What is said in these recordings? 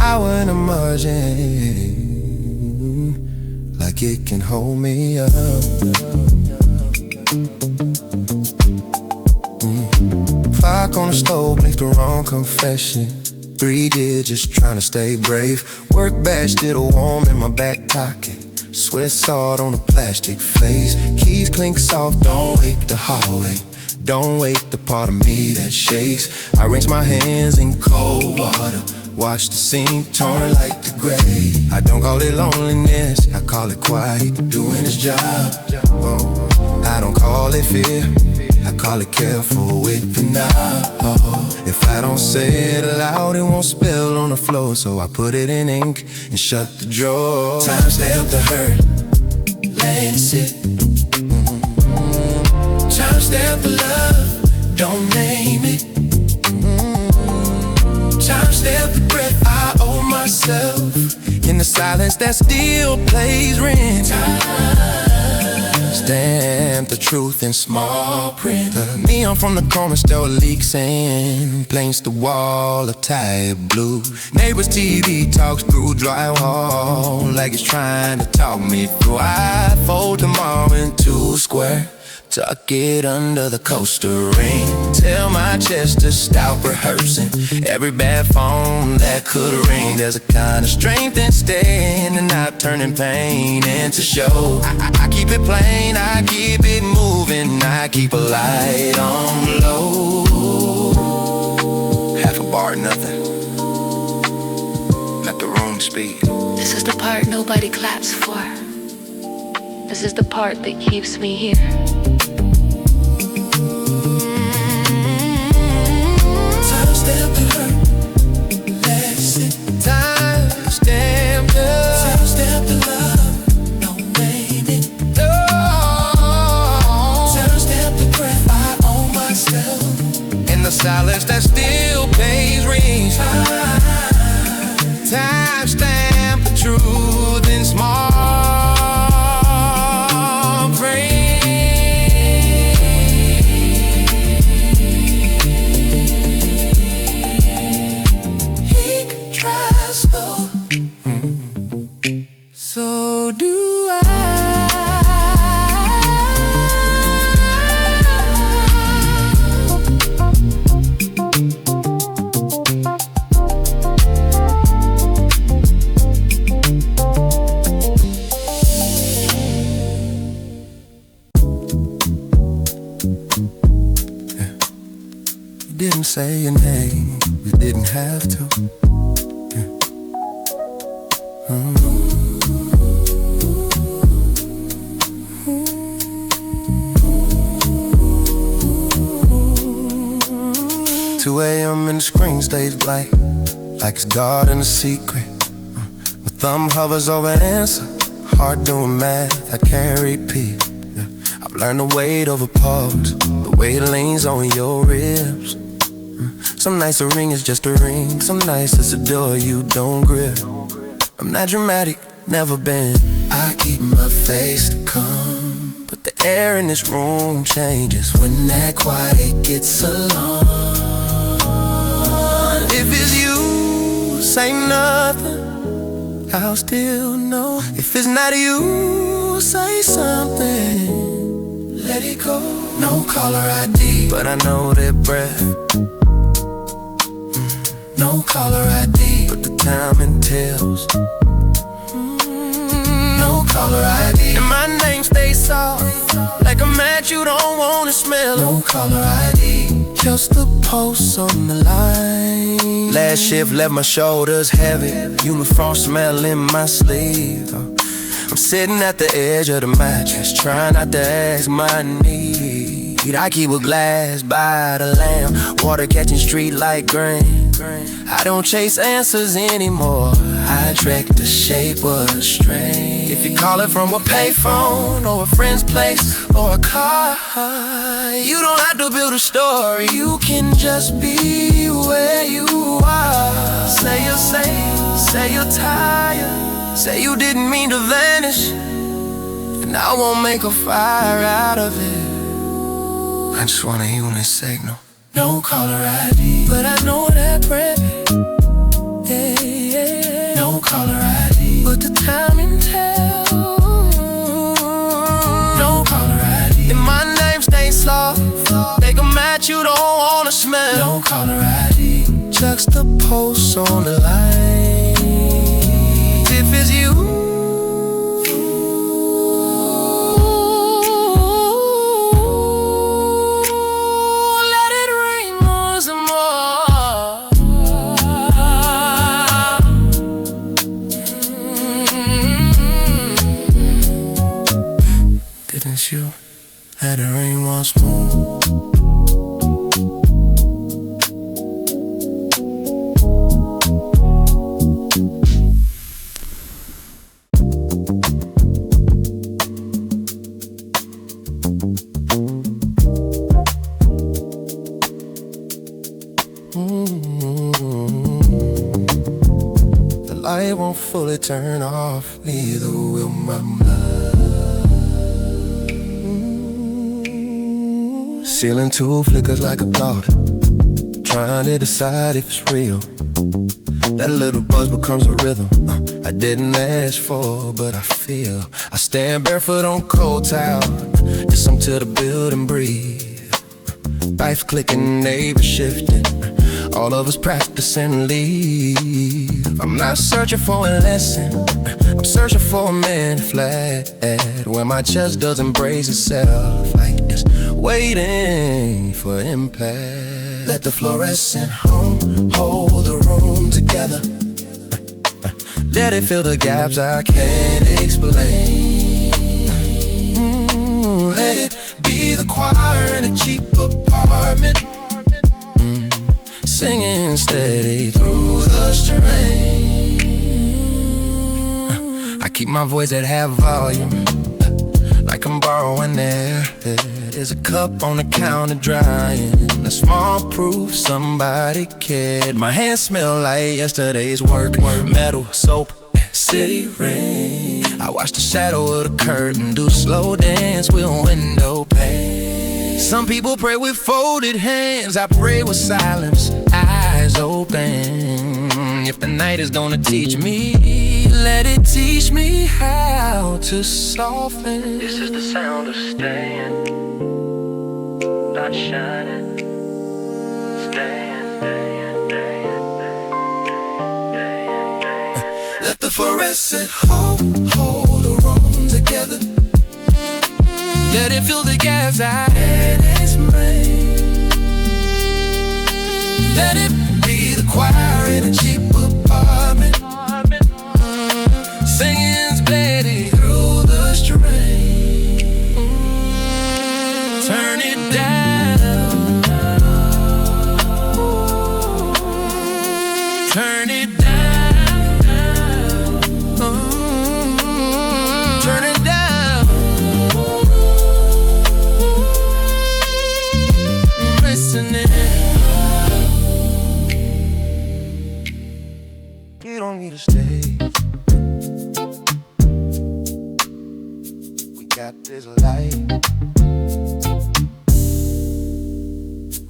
power in a margin, like it can hold me up. Clock on the stove blinks the wrong confession. 3 digits trying to stay brave. Work badge still warm in my back pocket. Sweat salt on a plastic face. Keys clink soft, don't wake the hallway. Don't wake the part of me that shakes. I rinse my hands in cold water. Watch the sink turn like the gray. I don't call it loneliness, I call it quiet, doing its job. Oh, I don't call it fear, I call it careful whipping out. If I don't say it aloud, it won't spill on the floor. So I put it in ink and shut the drawer. Time stamp the hurt, let it sit. Time stamp the love, don't name it. Time stamp the breath I owe myself. In the silence that still plays rent. Stamp the truth in small print. Neon from the corner still leaks in. Blinks the wall of tired blue. Neighbor's TV talks through drywall like it's trying to talk me through. I fold them all in 2 square. Tuck it under the coaster ring. Tell my chest to stop rehearsing every bad phone that could ring. There's a kind of strength in staying and not turning pain into show. I keep it plain, I keep it moving, I keep a light on low. Half a bar, nothing. Let the room speak. This is the part nobody claps for. This is the part that keeps me here. Time stamp the hurt, let it sit. Time stamp the love, don't name it. No. Time stamp the breath I owe myself. In the silence that still pays rings. Time stamp the truth in small. So do I. You didn't say your name, you didn't have to. 2 a.m. and the screen stays black, like it's guarding a secret. My thumb hovers over an answer, heart doing math, I can't repeat. I've learned to wait over pause, the way it leans on your ribs. Some nights a ring is just a ring, some nights it's a door you don't grip. I'm not dramatic, never been. I keep my face calm, but the air in this room changes when that quiet gets along. If it's you, say nothing, I'll still know. If it's not you, say something, let it go. No caller ID, but I know their breath. No caller ID, but the timing tells. No caller ID, and my name stays soft, like a match you don't wanna smell. No caller ID, just the post on the line. Last shift left my shoulders heavy, uniform smell in my sleeve. I'm sitting at the edge of the mattress, trying not to ask my need. I keep a glass by the lamp, water catching street light grain. I don't chase answers anymore, I track the shape of the strain. If you call it from a payphone or a friend's place or a car, you don't have to build a story, you can just be where you are. Say you're safe, say you're tired, say you didn't mean to vanish, and I won't make a fire out of it. I just want a unit signal. No caller ID, but I know that breath. Yeah, yeah. smell. No caller ID. Juxtaposed on the line. If it's you, let it rain more and more. Didn't you let it rain once more? The light won't fully turn off, neither will my mind. Ceiling 2 flickers like a thought, trying to decide if it's real. That little buzz becomes a rhythm I didn't ask for, but I feel. I stand barefoot on cold tile, listen to the building breathe. Life clicking, neighbors shifting, all of us practicing leave. I'm not searching for a lesson, I'm searching for a man flat where my chest doesn't brace itself like this, waiting for impact. Let the fluorescent hum hold the room together. Let it fill the gaps I can't explain. Let it be the choir in a cheap apartment, singing steady through the strain. I keep my voice at half volume, like I'm borrowing air. There's a cup on the counter drying, a small proof somebody cared. My hands smell like yesterday's work, metal, soap, city rain. I watch the shadow of the curtain do slow dance with window pane. Some people pray with folded hands, I pray with silence, eyes open. If the night is gonna teach me, let it teach me how to soften. This is the sound of staying, not shining. Staying, staying, staying, staying, staying. Let the fluorescent hum hold the room together. Let it fill the gaps I can't explain. Let it be the choir in a cheap apartment, singing steady through the strain. Turn it down, turn it down, turn it down. Listening. You don't need to stay. We got this light.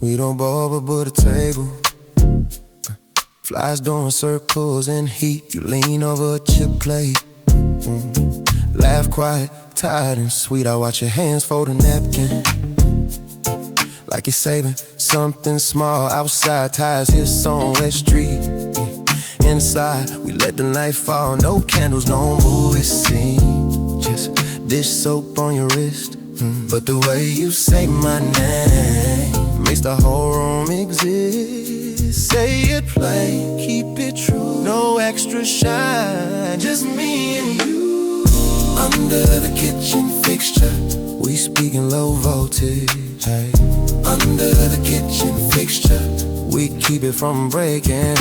We don't bother but a table. Flies doing circles in heat. You lean over a chip plate. Laugh quiet, tired and sweet. I watch your hands fold a napkin, like you're saving something small outside. Tires hiss on West Street. Inside, we let the light fall. No candles, no movie scene. Just dish soap on your wrist. But the way you say my name makes the whole room exist. Say it plain, keep it true. No extra shine, just me and you. Under the kitchen fixture, we speaking low voltage. Hey. Under the kitchen fixture, we keep it from breaking.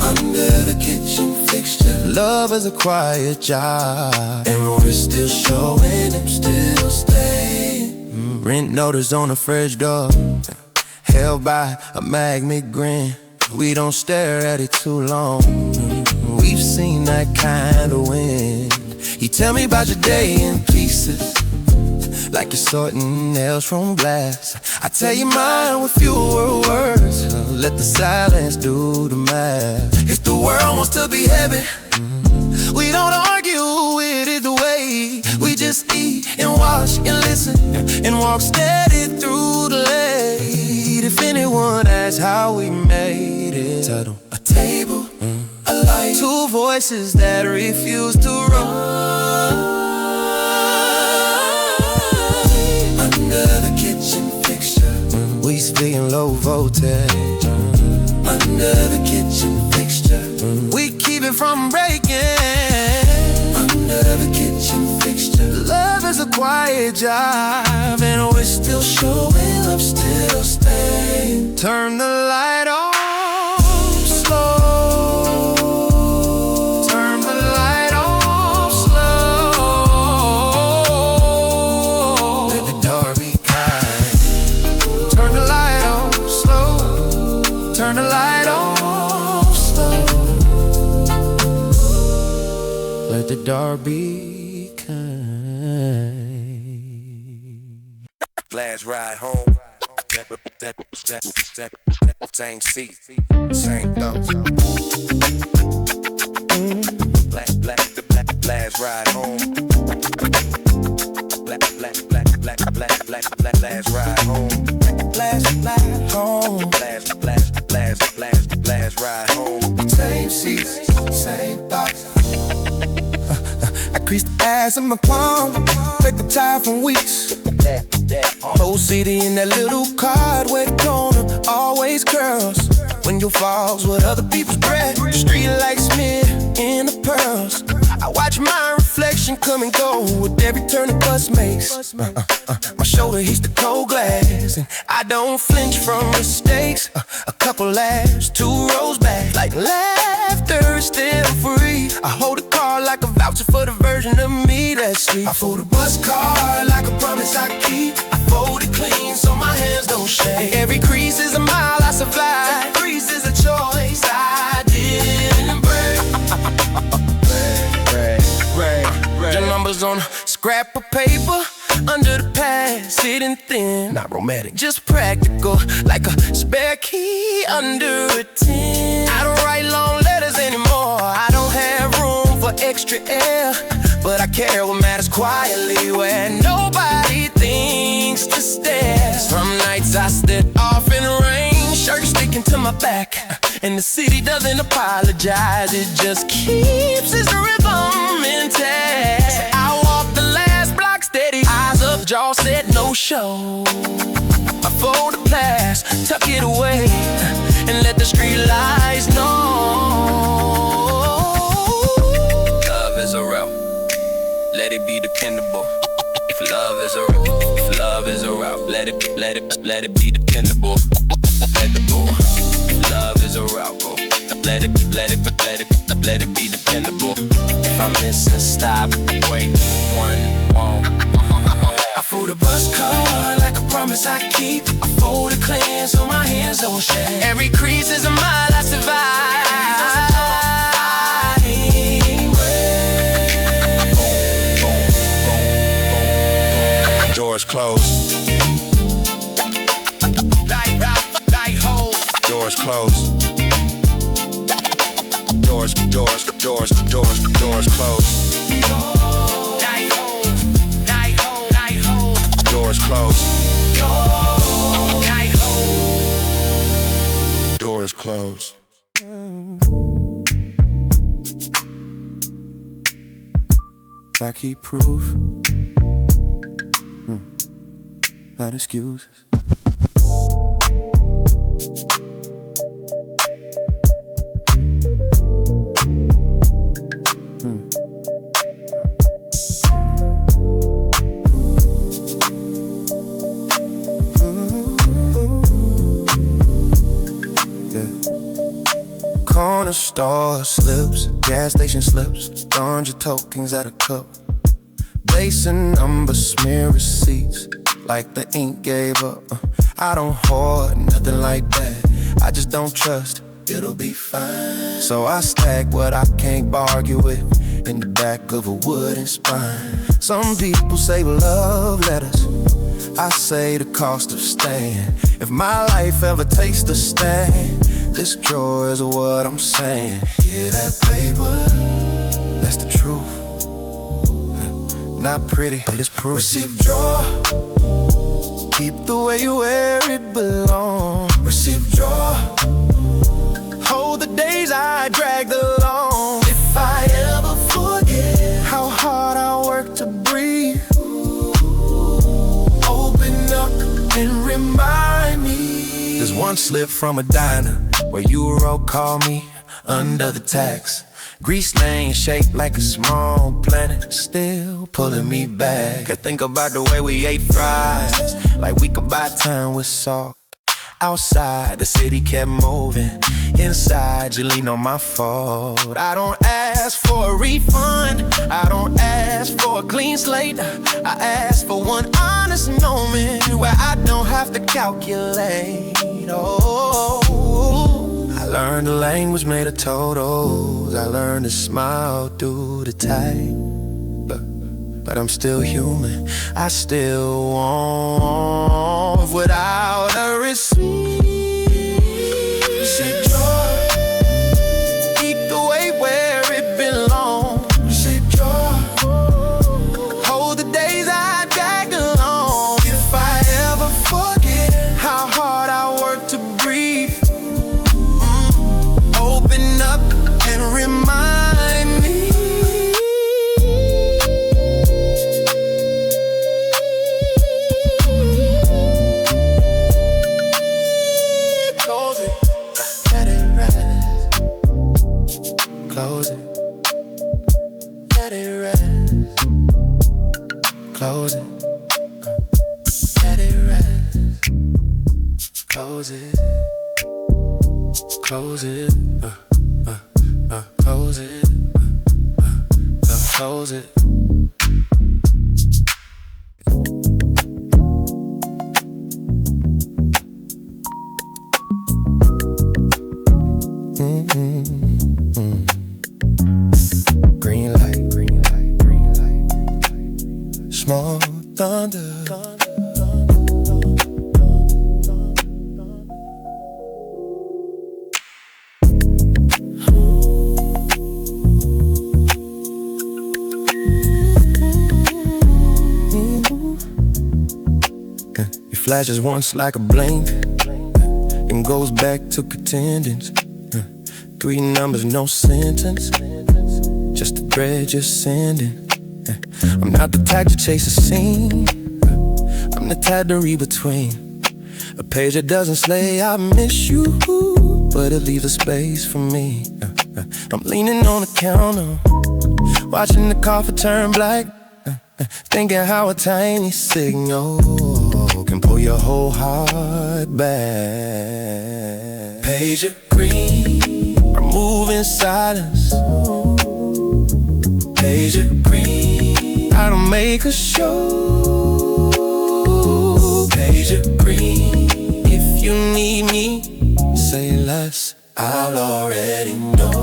Under the kitchen fixture, love is a quiet job, and we're still showing, I'm still staying. Rent notice on the fridge door, held by a magnet grin. We don't stare at it too long. We've seen that kind of wind. You tell me about your day in pieces, like you're sorting nails from glass. I tell you mine with fewer words. Let the silence do the math. If the world wants to be heavy, we don't argue with it the way. We just eat and watch and listen and walk steady through the late. beat if anyone asks how we made it. Title: a table, a light, two voices that refuse to run. Under the kitchen fixture, we civilian low voltage. Under the kitchen fixture, we keep it from breaking. Under the kitchen fixture, love is a quiet job, and we're still showing up, still staying. Turn the light off slow. Turn the light off slow. Let the door be kind. Turn the light off slow. Turn the light off slow. Let the door be kind. Last ride home. Same seat, same thoughts. Last ride home. Last ride home. Last home. Last ride home. Same seats, same thoughts. I creased the ass in my palm, take the tire from weeks. Whole city in that little card where the corner always curls. When you falls with other people's breath, street lights smear in the pearls. I watch my reflection come and go with every turn the bus makes. My shoulder hits the cold glass, and I don't flinch from mistakes. A couple laughs, 2 rows back, like laughter is still free. I hold a car like a voucher for the version of me that's sweet. I fold a bus card like a promise I keep. I fold it clean so my hands don't shake. Every crease is a mile I survive. Every crease is a choice I didn't break. Your numbers on a scrap of paper under the pad, sitting thin. Not romantic, just practical, like a spare key under a tin. I don't write long letters anymore. I don't have room for extra air, but I carry what matters quietly where nobody thinks to stare. Some nights I step off in the rain, shirt sticking to my back, and the city doesn't apologize, it just keeps its rhythm intact. I walk the last block steady, eyes up, jaw set, no show. I fold the past, tuck it away, and let the street lights know. Love is a route, let it be dependable. If love is a route, let it be dependable. Let the go. Love is a route, go. Let it be dependable. If I miss a stop, wait, one won't. I fold a bus card like a promise I keep. I fold it clean so my hands don't shake. Every crease is a mile I survive. Doors closed. Doors closed. Doors closed. Doors closed. Doors closed. If I keep proof, not excuses. Corner store slips, gas station slips, 100 tokens at a cup. Base and number smear receipts, like the ink gave up. I don't hoard nothing like that, I just don't trust it'll be fine. So I stack what I can't bargain with in the back of a wooden spine. Some people say love letters, I say the cost of staying. If my life ever takes the stand, this drawer is what I'm saying. Yeah, that paper, that's the truth. Not pretty, but it's proof. Receipt drawer, keep the way where it belongs. Receive joy, hold the days I dragged along. If I ever forget how hard I work to breathe, open up and remind me. There's one slip from a diner where you wrote, call me under the tax. Grease lane shaped like a small planet, still pulling me back. I think about the way we ate fries, like we could buy time with salt. Outside, the city kept moving. Inside, you lean on my fault. I don't ask for a refund, I don't ask for a clean slate. I ask for one honest moment where I don't have to calculate. Oh, I learned the language made of totals. I learned to smile through the type. But I'm still human. I still want without a receipt. Say joy, keep the way where it belongs. Say joy, hold the days I drag along. If I ever forget how hard I work to breathe, open up and remind me. Close it, let it rest. Close it, let it rest. Close it, let it rest. Close it, close it, close it, close it. Green light, green light, green light. Small thunder. It flashes once like a blink and goes back to attendance. 3 numbers, no sentence, just a thread just sending. I'm not the type to chase a scene, I'm the type to read between. A page that doesn't say I miss you, but it leaves a space for me. I'm leaning on the counter, watching the coffee turn black, thinking how a tiny signal can pull your whole heart back. Page of green, removing silence. Page of green, I don't make a show. Page of green, if you need me, say less, I'll already know.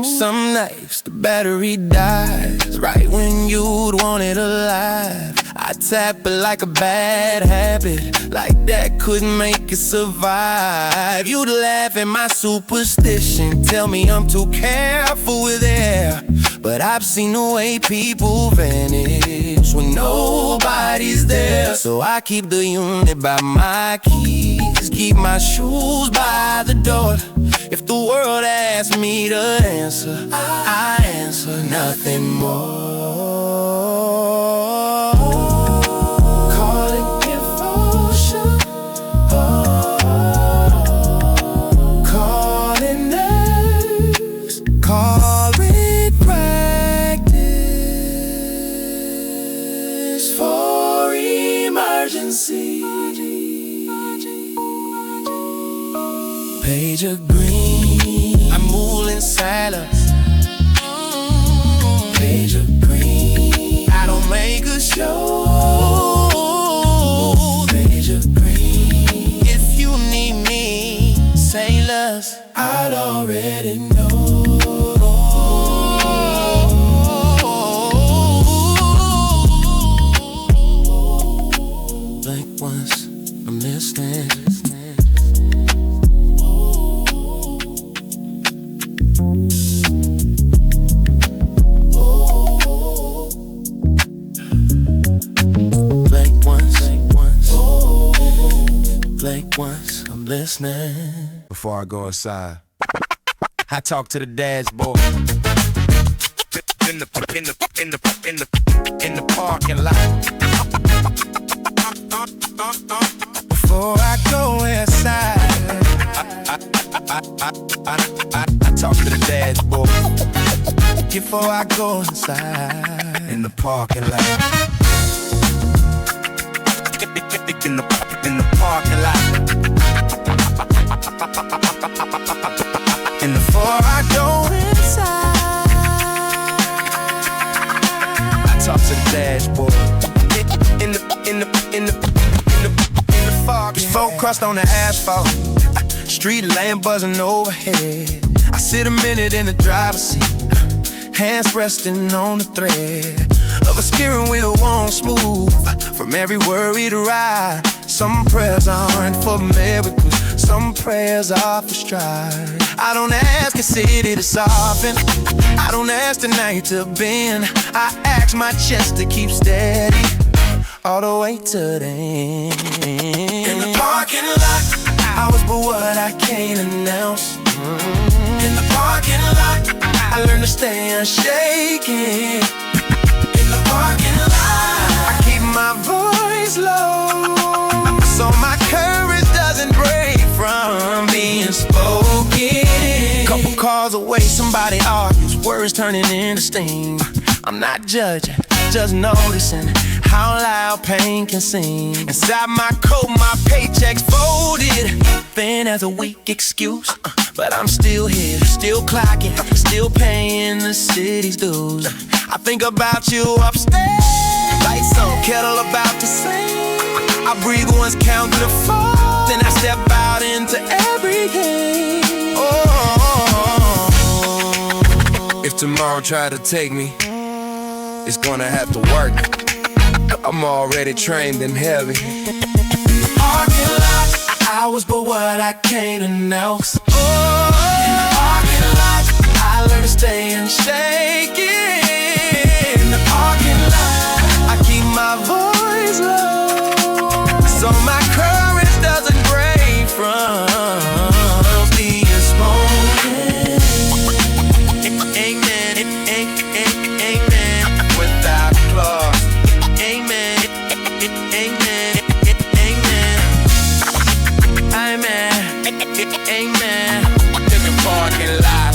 Some nights the battery dies right when you'd want it alive. I tap it like a bad habit, like that couldn't make it survive. You'd laugh at my superstition, tell me I'm too careful with air. But I've seen the way people vanish when nobody's there. So I keep the unit by my keys, keep my shoes by the door. If the world asks me to answer, I answer nothing more. Call it devotion, call it nerves, call it practice for emergency. Page of green, I move in silence. Page of green, I don't make a show. Page of green, if you need me, say less, I'd already know. Blink once, I'm listening. listening. Before I go inside, I talk to the dashboard. In the parking lot. Before I go inside, I talk to the dashboard. Before I go inside, in the parking lot. In the parking lot. And before I go inside, I talk to the dashboard. In the fog. There's folk crust on the asphalt. Street lamp buzzing overhead. I sit a minute in the driver's seat, hands resting on the thread of a steering wheel won't smooth. From every worried ride, some prayers aren't for miracles, some prayers are for strife. I don't ask a city to soften, I don't ask the night to bend. I ask my chest to keep steady all the way to the end. In the parking lot, I was but what I can't announce. In the parking lot, I learned to stay unshaken. In the parking lot, I keep my voice low, so my courage doesn't break from being spoken. Couple cars away, somebody argues, words turning into steam. I'm not judging, just noticing how loud pain can sing. Inside my coat, my paycheck's folded, thin as a weak excuse. But I'm still here, still clocking, still paying the city's dues. I think about you upstairs, lights on, kettle about to sing. I breathe once, count to the 4, then I step out into everything. Oh, if tomorrow try to take me, it's gonna have to work. I'm already trained and heavy. Parking lot, I was but what I can't announce. Oh, in the parking lot, I learned to stay unshaken. In the parking lot, I keep my voice low, so my courage doesn't break from being spoken. Amen, amen, without applause. Amen, amen, amen, amen, amen. In the parking lot,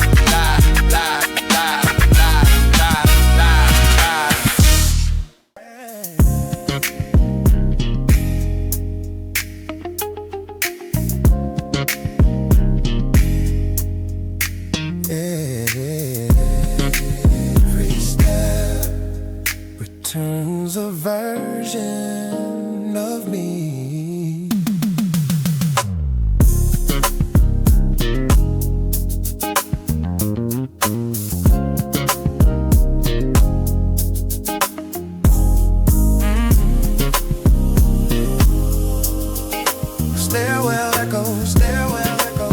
every step returns a version of me. Stairwell echo, stairwell echo.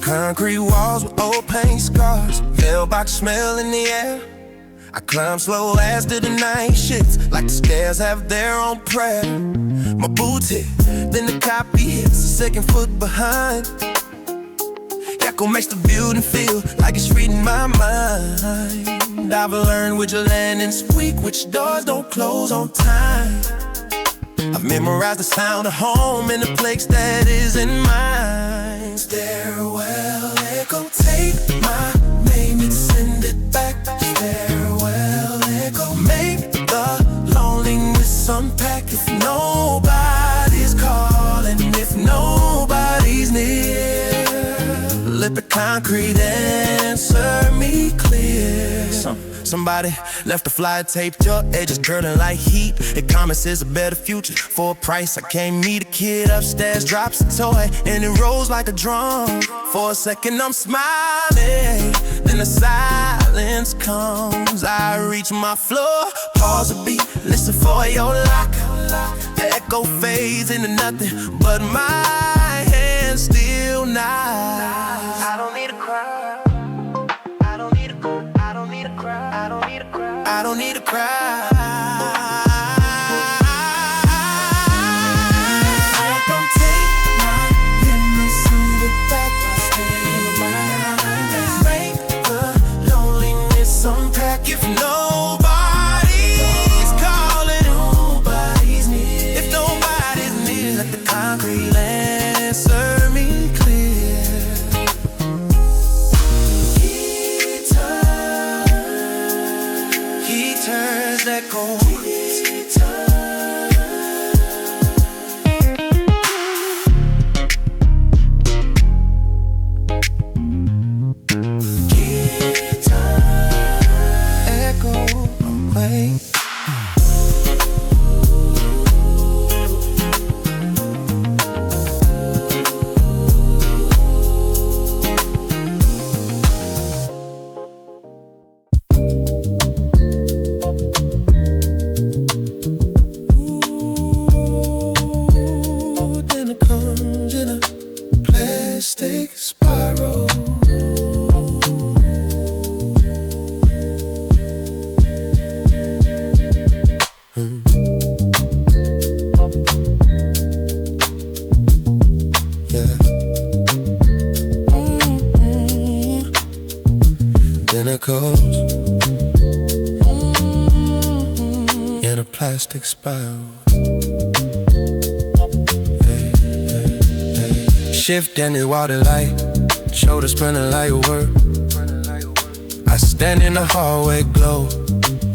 Concrete walls with old paint scars, mailbox smell in the air. I climb slow as the night shifts, like the stairs have their own prayer. My boots hit, then the copy hits, a second foot behind. Echo makes the building feel like it's reading my mind. I've learned which landings squeak, which doors don't close on time. I've memorized the sound of home in the place that isn't mine. Stairwell echo, take my name and send it back. Stairwell echo, make the loneliness unpack. If nobody's calling, if nobody's near, let the concrete answer me clear. Somebody left a flyer taped up, edges curling like heat. It promises a better future for a price I can't meet. A kid upstairs drops a toy and it rolls like a drum. For a second I'm smiling, then the silence comes. I reach my floor, pause a beat, listen for your lock. The echo fades into nothing, but my hand's still not. I don't need a cry, I don't need a cry, I don't need a cry, I don't need a cry, I don't need a cry. plastic spiral. Tentacles in a plastic spiral. Hey, hey, hey. Shifting the water light, shoulders spinning like a work. I stand in the hallway glow,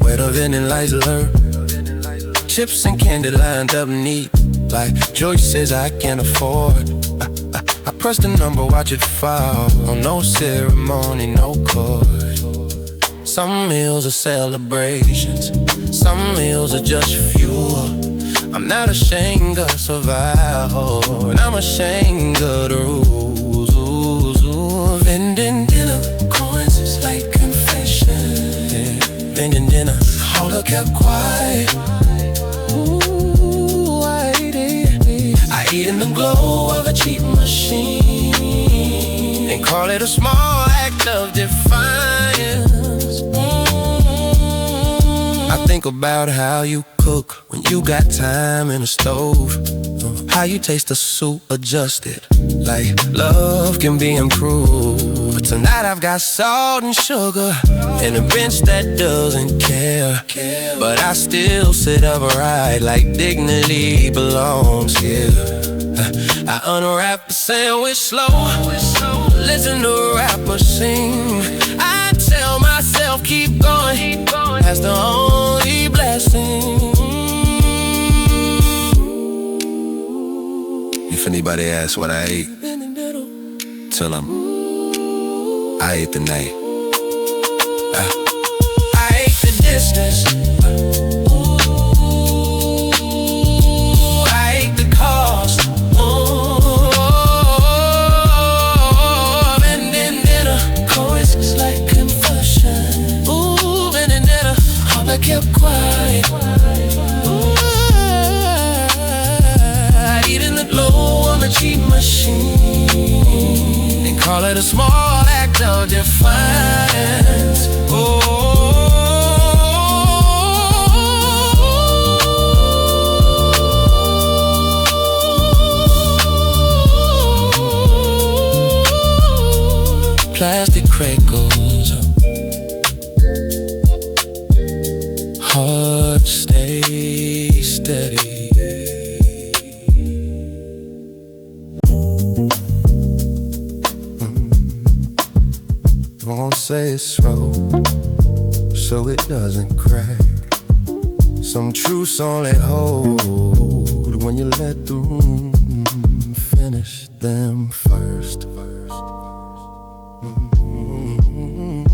where the vending lights lurk. Chips and candy lined up neat, like choices I can't afford. I press the number, watch it fall. No ceremony, no chord. Some meals are celebrations, some meals are just fuel. I'm not ashamed of survival, and I'm ashamed of the rules. Vending dinner, coins is like confession. Yeah. Vending dinner, all I kept quiet. Ooh, I eat in the glow of a cheap machine, and call it a small act of defiance. I think about how you cook when you got time in the stove. How you taste the soup adjusted, like love can be improved. But tonight I've got salt and sugar and a bench that doesn't care. But I still sit upright like dignity belongs here. I unwrap the sandwich slow, listen to rappers sing. I tell myself keep going, that's the only blessing. If anybody asks what I ate, tell them I ate the night. I ate the distance. I ate the cost. Vending dinner, coexist like confession. Ooh, vending dinner, all I kept quiet. A cheap machine, and call it a small act of defiance. Plastic crackles, heart stay steady. Won't say it's slow, so it doesn't crack. Some truths only hold when you let the room finish them first.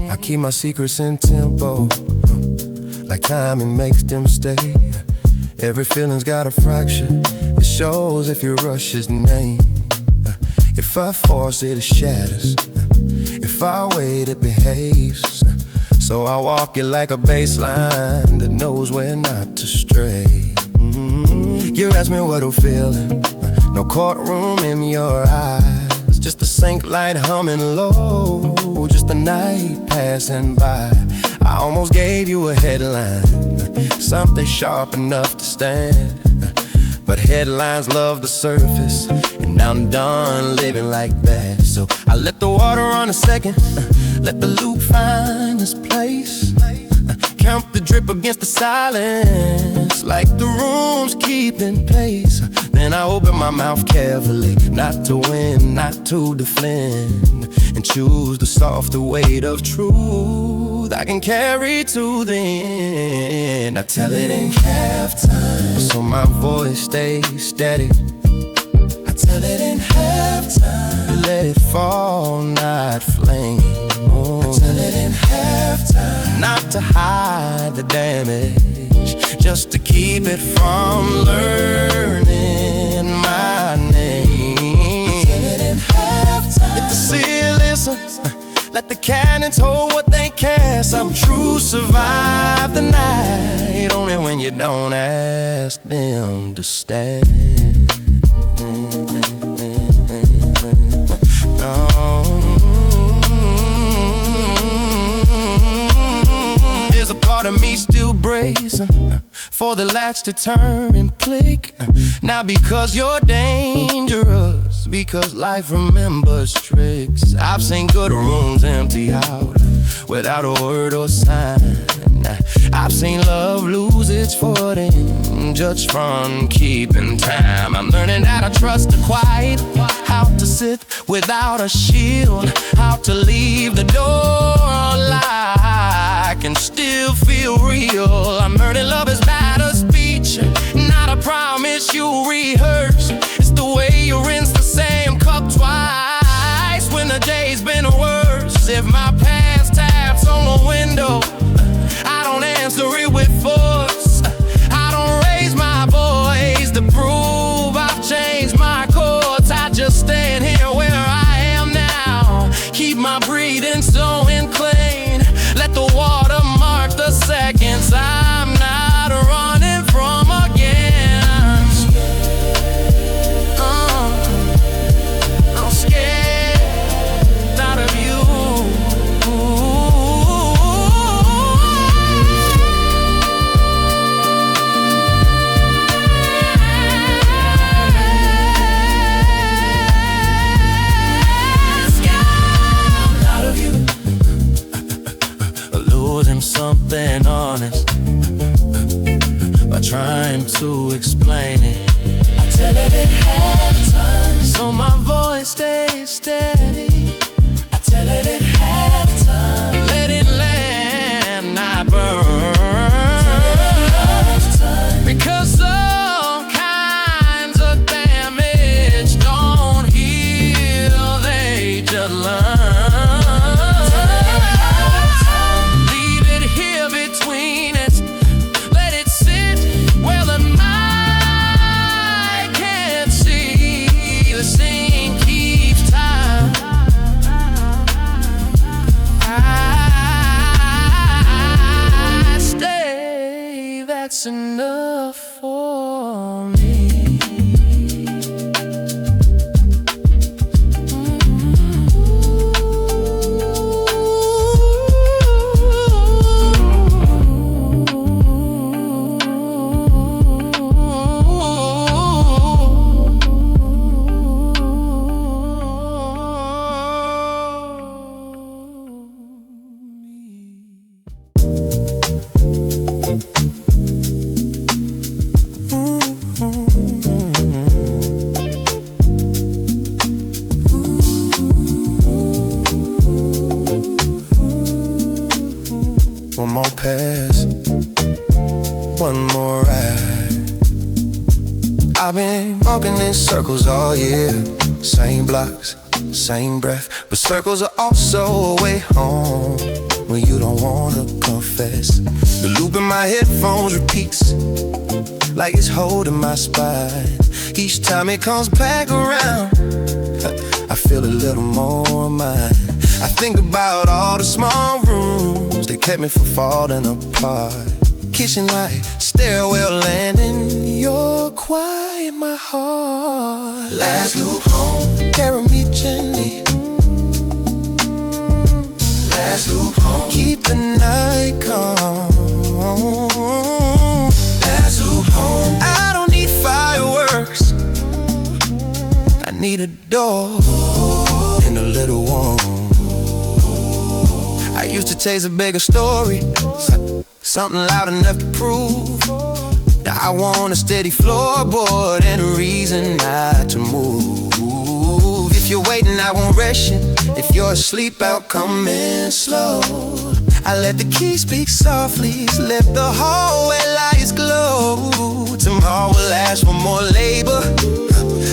I keep my secrets in tempo, like timing makes them stay. Every feeling's got a fraction, it shows if you rush his name. If I force it, it shatters. If I wait, it behaves. So I walk it like a baseline that knows where not to stray. You ask me what I'm feeling, no courtroom in your eyes. Just a sink light humming low, just a night passing by. I almost gave you a headline, something sharp enough to stand. But headlines love the surface, and I'm done living like that. So I let the water run a second, let the loop find its place. Count the drip against the silence, like the room's keeping pace. Then I open my mouth carefully, not to win, not to defend, and choose the softer weight of truth I can carry to the end. I tell it in halftime, so my voice stays steady. I tell it in halftime, let it fall, not flame. I tell it in halftime, not to hide the damage, just to keep it from learning my name. I tell it in halftime, if the sea listens, let the cannons hold what they can. Some truths survive the night, only when you don't ask them to stand. days for the latch to turn and click. Not because you're dangerous, because life remembers tricks. I've seen good rooms empty out without a word or sign. I've seen love lose its footing just from keeping time. I'm learning how to trust the quiet, how to sit without a shield, how to leave the door unlocked and still feel real. I'm learning love is not a speech, not a promise you rehearse. It's the way you rinse the same cup twice when the day's been worse. If my past taps on the window, I don't answer it with force. I don't raise my voice to prove I've changed my course. I just stand here where I am now, keep my breathing so clean. Let the water mark the seconds I'm not running from again. I'm scared out of you. Something honest by trying to explain it. I tell it in half time, so my voice stays steady. I tell it in half time, let it land, not burn. Because some kinds of damage don't heal, they just learn. That's enough for me. One more pass, one more ride. I've been walking in circles all year, same blocks, same breath, but circles are also a way home when you don't wanna confess. The loop in my headphones repeats like it's holding my spine. Each time it comes back around, I feel a little more mine. I think about all the small rooms that kept me from falling apart. Kitchen light, stairwell landing, you're quiet in my heart. Last loop home, carry me gently. Last loop home, keep the night calm. Last loop home, I don't need fireworks, I need a door and a little warmth. I used to chase a bigger story, something loud enough to prove. Now I want a steady floorboard and a reason not to move. If you're waiting, I won't rush you. If you're asleep, I'll come in slow. I let the key speak softly, let the hallway lights glow. Tomorrow will ask for more labor.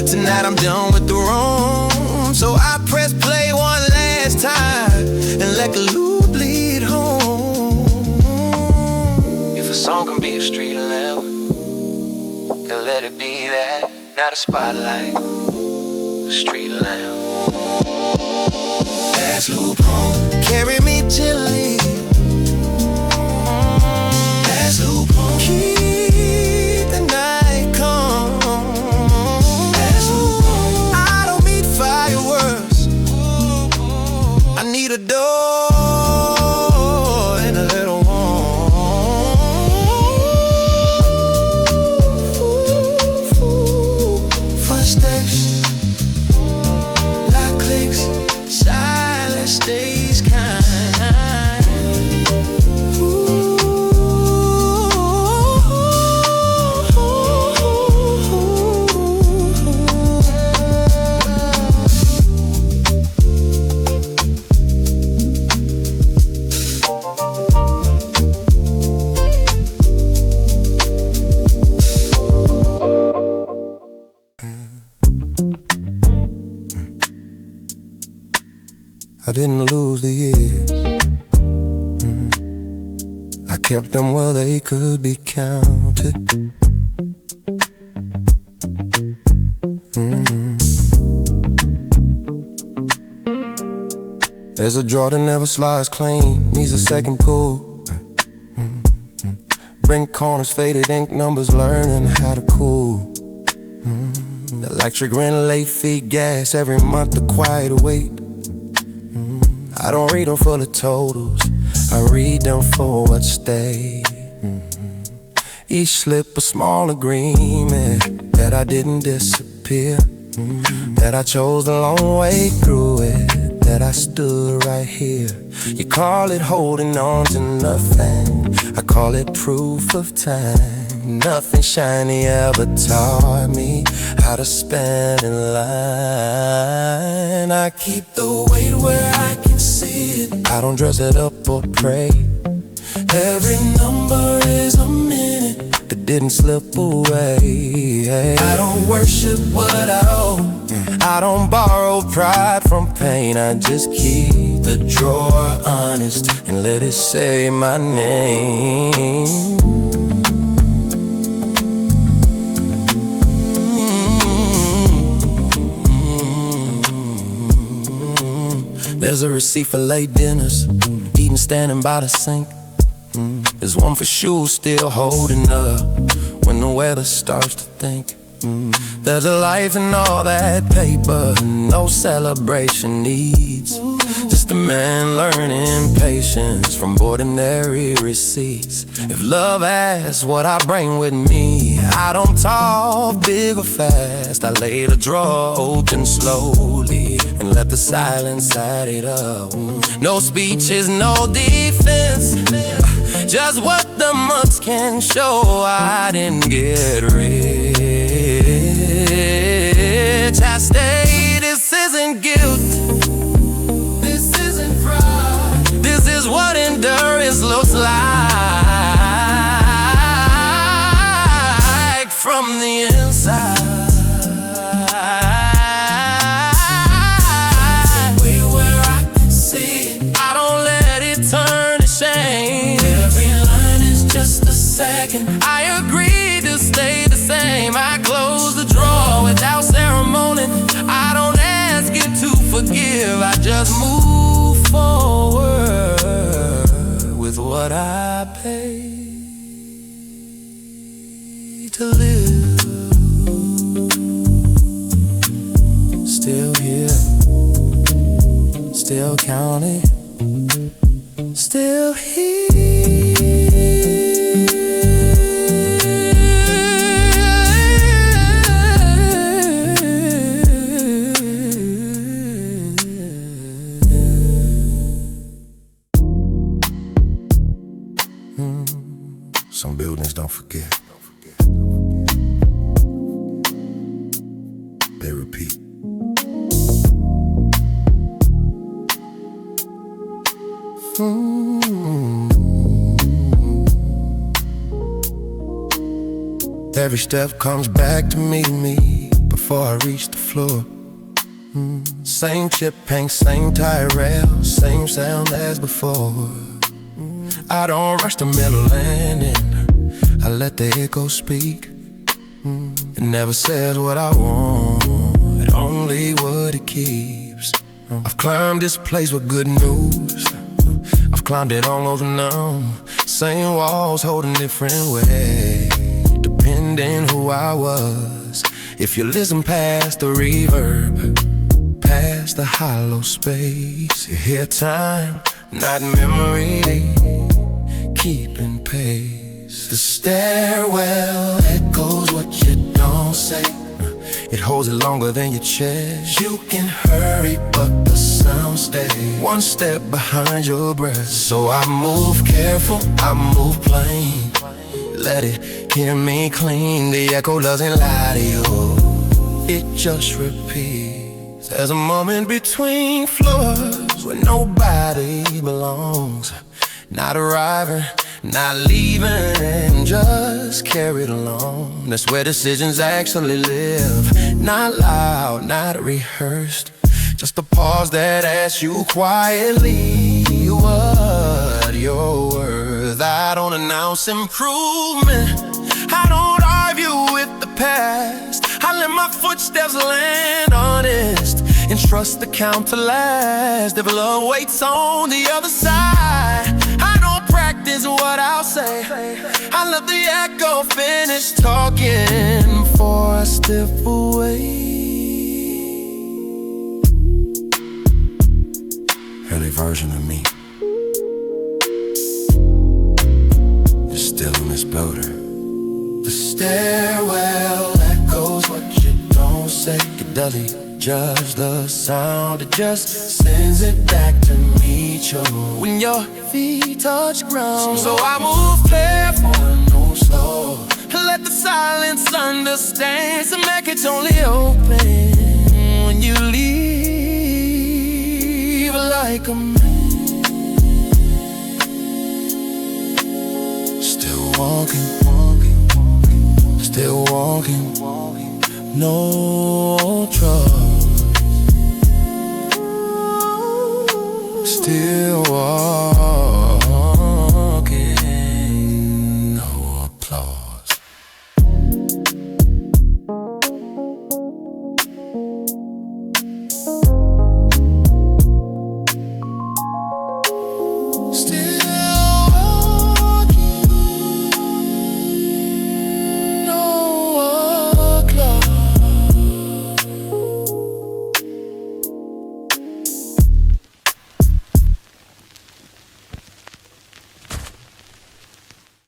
Tonight I'm done with the room, so I press play one last time and let the loop lead home. If a song can be a street lamp, then let it be that, not a spotlight, a street lamp. Last loop home, carry me gently. Last loop home, keep the night calm. Last loop home, I don't need fireworks, I need a door and a little warmth. I didn't lose the years. I kept them where they could be counted. There's a drawer that never slides clean, needs a second pull. Brink corners, faded ink numbers, learning how to cool. Electric rent, late fee, gas every month, the quiet wait. I don't read them for the totals, I read them for what stayed. Each slip a small agreement that I didn't disappear, that I chose the long way through it, that I stood right here. You call it holding on to nothing, I call it proof of time. Nothing shiny ever taught me how to stand in line. I keep the weight where I can see it, I don't dress it up or pray. Every number is a minute that didn't slip away. I don't worship what I owe, I don't borrow pride from pain. I just keep the drawer honest and let it say my name. There's a receipt for late dinners, eating standing by the sink. There's one for shoes still holding up when the weather starts to think. There's a life in all that paper, no celebration needs. Just a man learning patience from ordinary receipts. If love asks what I bring with me, I don't talk big or fast. I lay the drawer open slowly and let the silence add it up. No speeches, no defense, just what the months can show. I didn't get rich, I stay. This isn't guilt, this isn't pride, this is what endurance looks like from the inside. Way where I can see it, I don't let it turn to shame. Every line is just a second, I agree to stay the same. I close the drawer without ceremony, I don't ask you to forgive, I just move forward with what I paid to live. Still here, still counting, still here. Some buildings don't forget, they repeat. Every step comes back to meet me before I reach the floor. Same chip paint, same tire rail, same sound as before. I don't rush the middle landing, I let the echo speak. It never says what I want, only what it keeps. I've climbed this place with good news, I've climbed it all over now. Same walls holding different way, depending who I was. If you listen past the reverb, past the hollow space, you hear time, not memory, keeping pace. The stairwell echoes what you don't say, it holds it longer than your chest. You can hurry but the sound stays one step behind your breath. So I move careful, I move plain, let it hear me clean. The echo doesn't lie to you, it just repeats. There's a moment between floors where nobody belongs, not arriving, not leaving, just carried along. That's where decisions actually live, not loud, not rehearsed, Just a pause that asks you quietly what you're worth. I don't announce improvement, I don't argue with the past. I let my footsteps land honest and trust the count to last. If love waits on the other side, I don't practice what I'll say. I let the echo finish talking before I step away. Early version of me, you're still in this builder. The stairwell echoes what you don't say. You dully judge the sound, it just sends it back to meet you when your feet touch ground. So I move careful and move slow, let the silence understand. So make it only open when you leave like a man. Still walking, still walking, no trust. Still walking.